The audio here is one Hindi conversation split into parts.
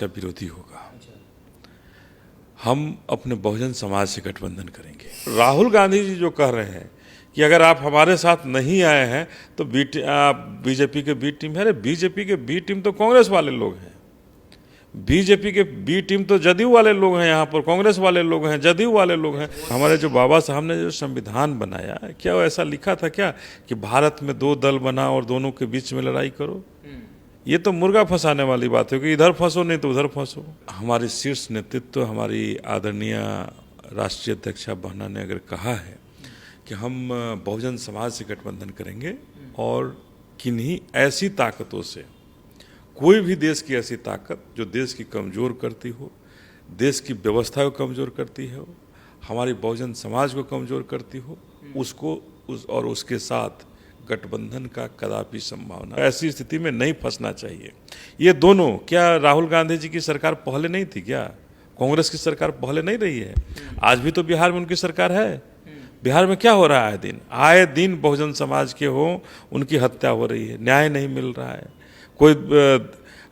का विरोधी होगा। हम अपने बहुजन समाज से गठबंधन करेंगे। राहुल गांधी जी जो कह रहे हैं कि अगर आप हमारे साथ नहीं आए हैं तो बीजेपी के बी टीम है। अरे बीजेपी के बी टीम तो कांग्रेस वाले लोग हैं, बीजेपी के बी टीम तो जदयू वाले लोग हैं, यहाँ पर कांग्रेस वाले लोग हैं, जदयू वाले लोग हैं। हमारे जो बाबा साहब ने जो संविधान बनाया, क्या वो ऐसा लिखा था क्या कि भारत में दो दल बना और दोनों के बीच में लड़ाई करो? ये तो मुर्गा फंसाने वाली बात है कि इधर फंसो नहीं तो उधर फंसो। हमारी शीर्ष नेतृत्व, हमारी आदरणीय राष्ट्रीय अध्यक्षा बहना ने अगर कहा है कि हम बहुजन समाज से गठबंधन करेंगे और किन्हीं ऐसी ताकतों से, कोई भी देश की ऐसी ताकत जो देश की कमज़ोर करती हो, देश की व्यवस्था को कमज़ोर करती हो, हमारी बहुजन समाज को कमज़ोर करती हो, और उसके साथ गठबंधन का कदापि संभावना, ऐसी स्थिति में नहीं फंसना चाहिए। ये दोनों, क्या राहुल गांधी जी की सरकार पहले नहीं थी क्या? कांग्रेस की सरकार पहले नहीं रही है? आज भी तो बिहार में उनकी सरकार है। बिहार में क्या हो रहा है? आए दिन बहुजन समाज के हो, उनकी हत्या हो रही है, न्याय नहीं मिल रहा है। कोई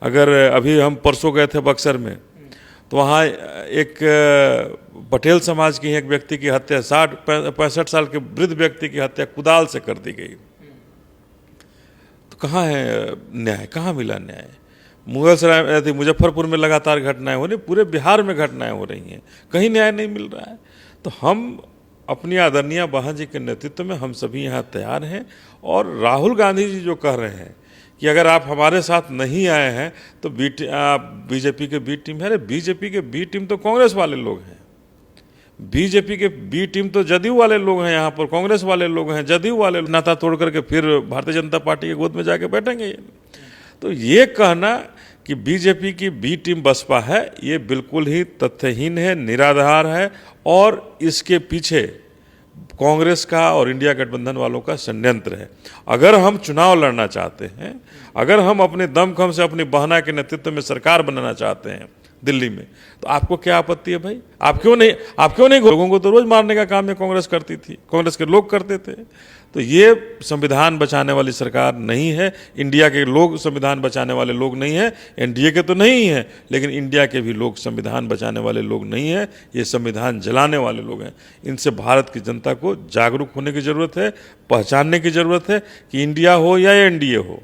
अगर अभी हम परसों गए थे बक्सर में, तो वहाँ एक पटेल समाज के एक व्यक्ति की हत्या, 60-65 साल के वृद्ध व्यक्ति की हत्या कुदाल से कर दी गई। तो कहाँ है न्याय? कहाँ मिला न्याय? मुगलसराय, मुजफ्फरपुर में लगातार घटनाएं हो रही, पूरे बिहार में घटनाएं हो रही हैं, कहीं न्याय नहीं मिल रहा है। तो हम अपनी आदरणीय बहन जी के नेतृत्व में हम सभी यहाँ तैयार हैं। और राहुल गांधी जी जो कह रहे हैं कि अगर आप हमारे साथ नहीं आए हैं तो बीजेपी के बी टीम है। अरे बीजेपी के बी टीम तो कांग्रेस वाले लोग हैं, बीजेपी के बी टीम तो जदयू वाले लोग हैं, यहाँ पर कांग्रेस वाले लोग हैं, जदयू वाले नाता तोड़ करके फिर भारतीय जनता पार्टी के गोद में जाके बैठेंगे। तो ये कहना कि बीजेपी की बी टीम बसपा है, ये बिल्कुल ही तथ्यहीन है, निराधार है, और इसके पीछे कांग्रेस का और इंडिया गठबंधन वालों का षड्यंत्र है। अगर हम चुनाव लड़ना चाहते हैं, अगर हम अपने दमखम से अपनी बहना के नेतृत्व में सरकार बनाना चाहते हैं दिल्ली में, तो आपको क्या आपत्ति है भाई? आप क्यों नहीं? लोगों को तो रोज मारने का काम है कांग्रेस करती थी, कांग्रेस के लोग करते थे। तो ये संविधान बचाने वाली सरकार नहीं है, इंडिया के लोग संविधान बचाने वाले लोग नहीं हैं। एनडीए के तो नहीं है, लेकिन इंडिया के भी लोग संविधान बचाने वाले लोग नहीं हैं, ये संविधान जलाने वाले लोग हैं। इनसे भारत की जनता को जागरूक होने की ज़रूरत है, पहचानने की ज़रूरत है कि इंडिया हो या एनडीए हो,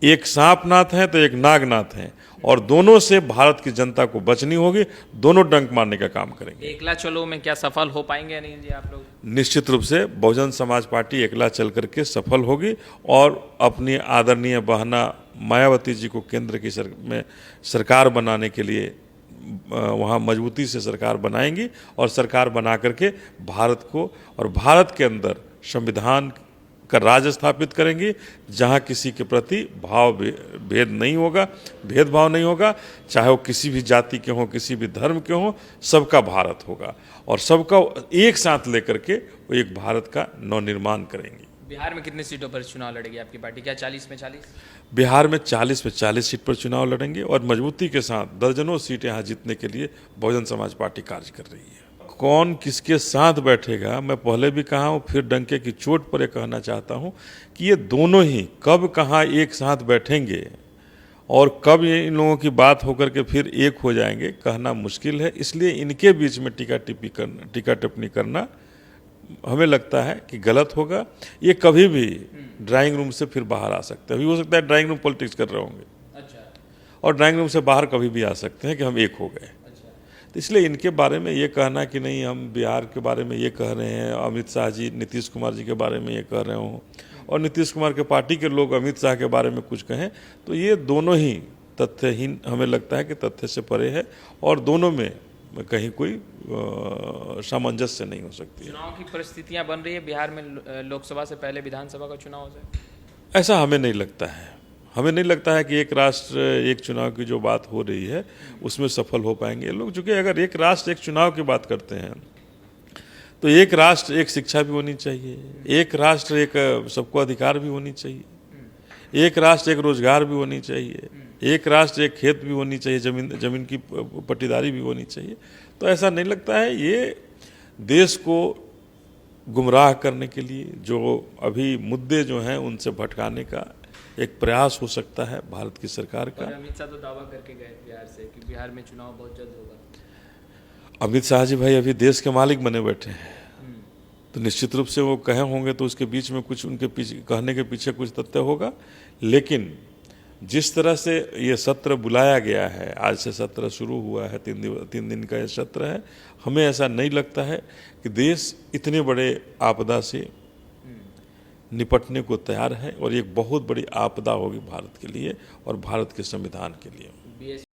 एक सांपनाथ हैं तो एक नागनाथ हैं, और दोनों से भारत की जनता को बचनी होगी। दोनों डंक मारने का काम करेंगे। एकला चलो में क्या सफल हो पाएंगे अनिल जी आप लोग? निश्चित रूप से बहुजन समाज पार्टी एकला चल करके सफल होगी और अपनी आदरणीय बहना मायावती जी को केंद्र की सरकार बनाने के लिए वहाँ मजबूती से सरकार बनाएंगी, और सरकार बना करके भारत को और भारत के अंदर संविधान का राज स्थापित करेंगी, जहाँ किसी के प्रति भेदभाव नहीं होगा, चाहे वो किसी भी जाति के हों, किसी भी धर्म के हों, सबका भारत होगा, और सबका एक साथ लेकर के वो एक भारत का नवनिर्माण करेंगी। बिहार में कितनी सीटों पर चुनाव लड़ेगी आपकी पार्टी? क्या 40 में 40? बिहार में 40 में 40 सीट पर चुनाव लड़ेंगे, और मजबूती के साथ दर्जनों सीटें यहाँ जीतने के लिए बहुजन समाज पार्टी कार्य कर रही है। कौन किसके साथ बैठेगा, मैं पहले भी कहा हूँ, फिर डंके की चोट पर कहना चाहता हूँ कि ये दोनों ही कब कहाँ एक साथ बैठेंगे और कब ये इन लोगों की बात होकर के फिर एक हो जाएंगे, कहना मुश्किल है। इसलिए इनके बीच में टीका टिप्पणी करना हमें लगता है कि गलत होगा। ये कभी भी ड्राइंग रूम से फिर बाहर आ सकते हैं। अभी हो सकता है ड्राइंग रूम पॉलिटिक्स कर रहे होंगे, और ड्राइंग रूम से बाहर कभी भी आ सकते हैं कि हम एक हो गए। तो इसलिए इनके बारे में ये कहना कि नहीं, हम बिहार के बारे में ये कह रहे हैं, अमित शाह जी नीतीश कुमार जी के बारे में ये कह रहे हों, और नीतीश कुमार के पार्टी के लोग अमित शाह के बारे में कुछ कहें, तो ये दोनों ही तथ्यहीन, हमें लगता है कि तथ्य से परे है, और दोनों में कहीं कोई सामंजस्य नहीं हो सकती है। चुनाव की परिस्थितियां बन रही है बिहार में, लोकसभा से पहले विधानसभा का चुनाव हो जाए, ऐसा हमें नहीं लगता है। हमें नहीं लगता है कि एक राष्ट्र एक चुनाव की जो बात हो रही है उसमें सफल हो पाएंगे लोग। चूँकि अगर एक राष्ट्र एक चुनाव की बात करते हैं तो एक राष्ट्र एक शिक्षा भी होनी चाहिए, एक राष्ट्र एक सबको अधिकार भी होनी चाहिए, एक राष्ट्र एक रोजगार भी होनी चाहिए, एक राष्ट्र एक खेत भी होनी चाहिए, जमीन की पट्टीदारी भी होनी चाहिए। तो ऐसा नहीं लगता है। ये देश को गुमराह करने के लिए जो अभी मुद्दे जो हैं उनसे भटकाने का एक प्रयास हो सकता है भारत की सरकार का। और अमित शाह तो दावा करके गए बिहार से कि बिहार में चुनाव बहुत जल्द होगा। अमित शाह जी भाई अभी देश के मालिक बने बैठे हैं, तो निश्चित रूप से वो कहे होंगे तो उसके बीच में कुछ उनके पीछे कहने के पीछे कुछ तथ्य होगा। लेकिन जिस तरह से ये सत्र बुलाया गया है, आज से सत्र शुरू हुआ है, 3 दिन का ये सत्र है, हमें ऐसा नहीं लगता है कि देश इतने बड़े आपदा से निपटने को तैयार है, और ये एक बहुत बड़ी आपदा होगी भारत के लिए और भारत के संविधान के लिए।